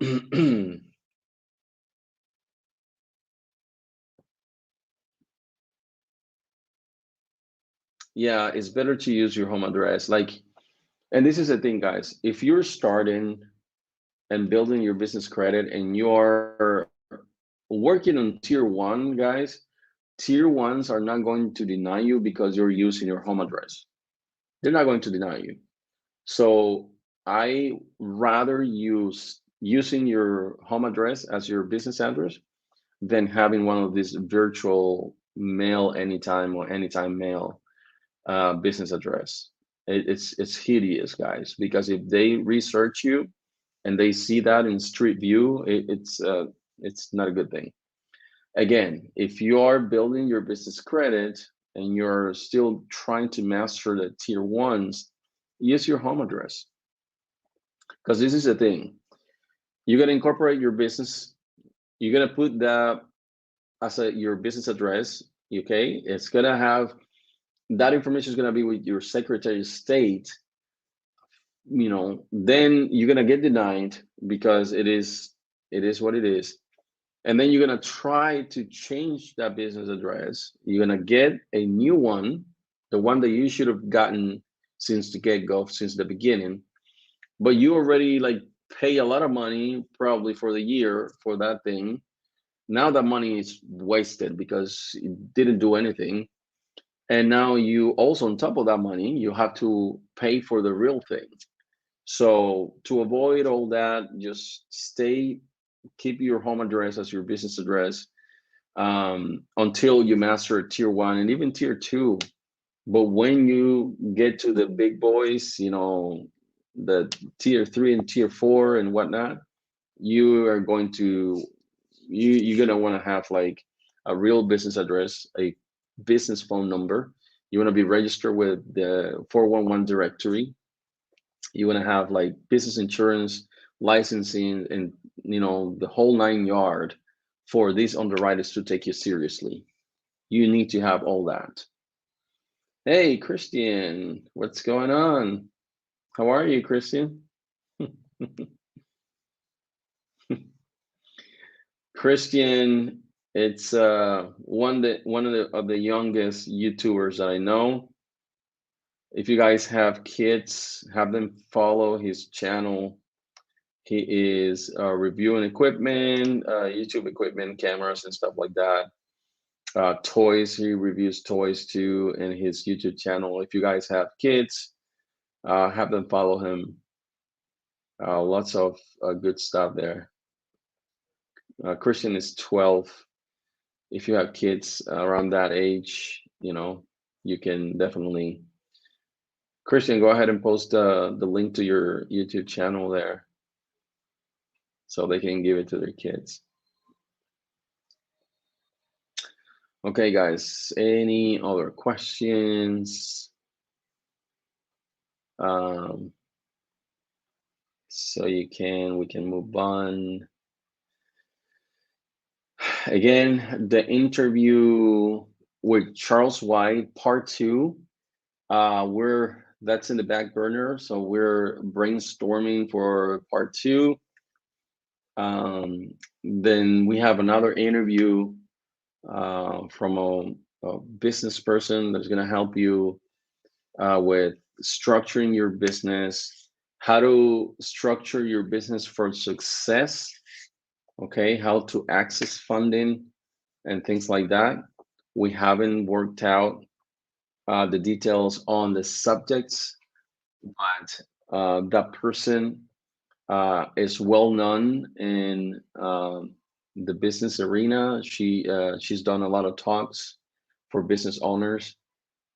yeah, it's better to use your home address. And this is the thing, guys, if you're starting and building your business credit and you're working on tier 1, guys, tier 1s are not going to deny you because you're using your home address. They're not going to deny you. So I rather use using your home address as your business address than having one of these virtual mail anytime or anytime mail business address. It's hideous, guys, because if they research you and they see that in street view, it's not a good thing. Again, if you are building your business credit and you're still trying to master the tier ones, use your home address, because this is the thing. You're gonna incorporate your business. You're gonna put that as your business address. Okay, it's gonna have that information is gonna be with your Secretary of State. Then you're gonna get denied because it is what it is. And then you're gonna try to change that business address. You're gonna get a new one, the one that you should have gotten since the get-go, since the beginning. But you already like pay a lot of money probably for the year for that thing. Now that money is wasted because it didn't do anything. And now you also on top of that money, you have to pay for the real thing. So to avoid all that, just keep your home address as your business address until you master tier one and even tier two. But when you get to the big boys, the tier three and tier four and whatnot, you are going to you're gonna want to have like a real business address, a business phone number. You want to be registered with the 411 directory. You want to have like business insurance, licensing, and the whole nine yard for these underwriters to take you seriously. You need to have all that. Hey, Christian, what's going on? How are you, Christian? Christian, it's one of the youngest YouTubers that I know. If you guys have kids, have them follow his channel. He is reviewing equipment, YouTube equipment, cameras, and stuff like that. Toys, he reviews toys too in his YouTube channel. If you guys have kids, have them follow him. Lots of good stuff there. Christian is 12. If you have kids around that age, you can definitely. Christian, go ahead and post the link to your YouTube channel there so they can give it to their kids. Okay, guys, any other questions? So we can move on. Again, the interview with Charles White, part two. That's in the back burner, so we're brainstorming for part two. Then we have another interview from a business person that's going to help you with structuring your business, how to structure your business for success, okay, how to access funding and things like that. We haven't worked out the details on the subjects, but that person is well known in the business arena. She's done a lot of talks for business owners.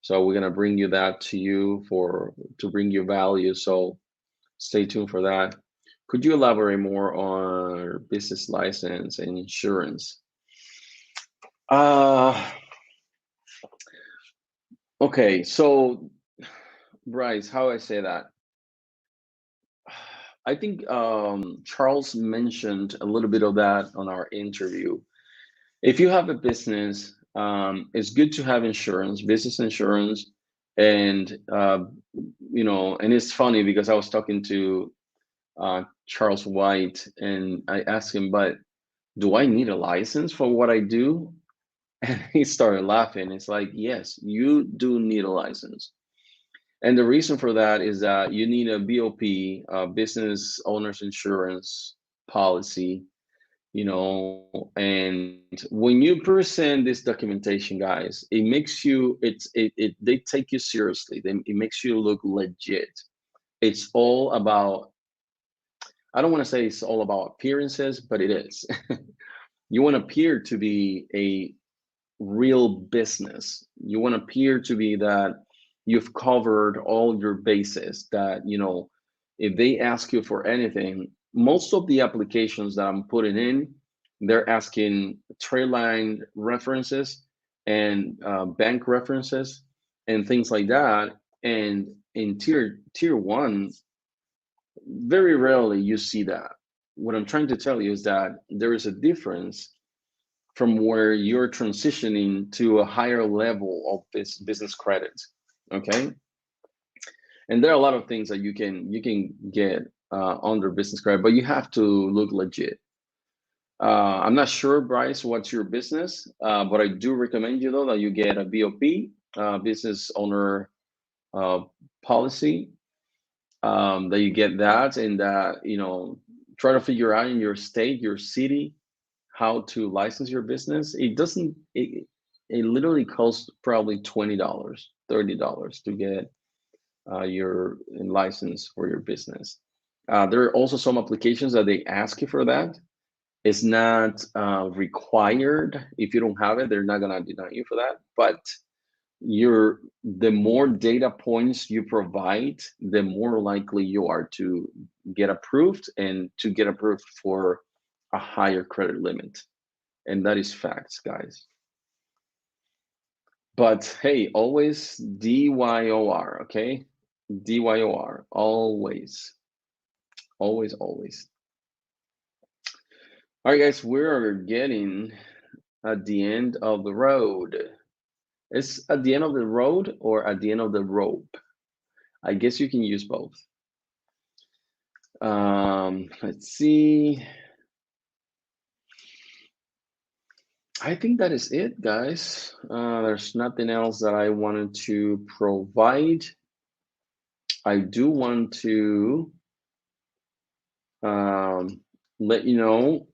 So we're gonna bring you that to bring you value. So stay tuned for that. Could you elaborate more on business license and insurance? Okay, so Bryce, how I say that? I think Charles mentioned a little bit of that on our interview. If you have a business, it's good to have insurance, business insurance, and and it's funny because I was talking to Charles White, and I asked him, "But do I need a license for what I do?" And he started laughing. It's like, yes, you do need a license. And the reason for that is that you need a BOP, business owner's insurance policy, and when you present this documentation, guys, it makes you, they take you seriously. It makes you look legit. It's all about, I don't want to say it's all about appearances, but it is. You want to appear to be a real business. You want to appear to be that you've covered all your bases. That, if they ask you for anything, most of the applications that I'm putting in, they're asking trade line references and bank references and things like that. And in tier one, very rarely you see that. What I'm trying to tell you is that there is a difference from where you're transitioning to a higher level of this business credit. Okay, and there are a lot of things that you can get under business credit, but you have to look legit. I'm not sure, Bryce, what's your business, but I do recommend you though that you get a BOP, business owner uh, policy, that you get that, and that try to figure out in your state, your city, how to license your business. It doesn't. It literally costs probably $20, $30 to get your license for your business. There are also some applications that they ask you for that. It's not required. If you don't have it, they're not gonna deny you for that. But the more data points you provide, the more likely you are to get approved, and to get approved for a higher credit limit. And that is facts, guys. But hey, always DYOR, okay? DYOR, always, always, always. All right, guys, we're getting at the end of the road. It's at the end of the road or at the end of the rope. I guess you can use both. Let's see. I think that is it, guys. There's nothing else that I wanted to provide. I do want to let you know,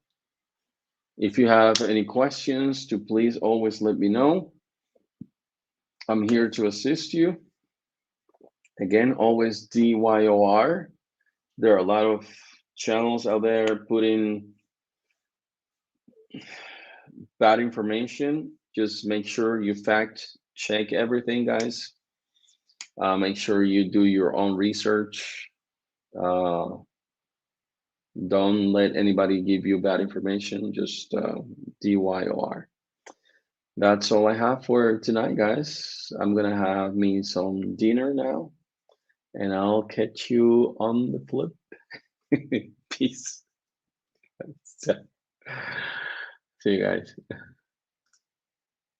if you have any questions, to please always let me know. I'm here to assist you. Again, always DYOR. There are a lot of channels out there putting bad information. Just make sure you fact check everything, guys. Make sure you do your own research. Uh, don't let anybody give you bad information. Just DYOR. That's all I have for tonight, guys. I'm gonna have me some dinner now, and I'll catch you on the flip. Peace. See you guys.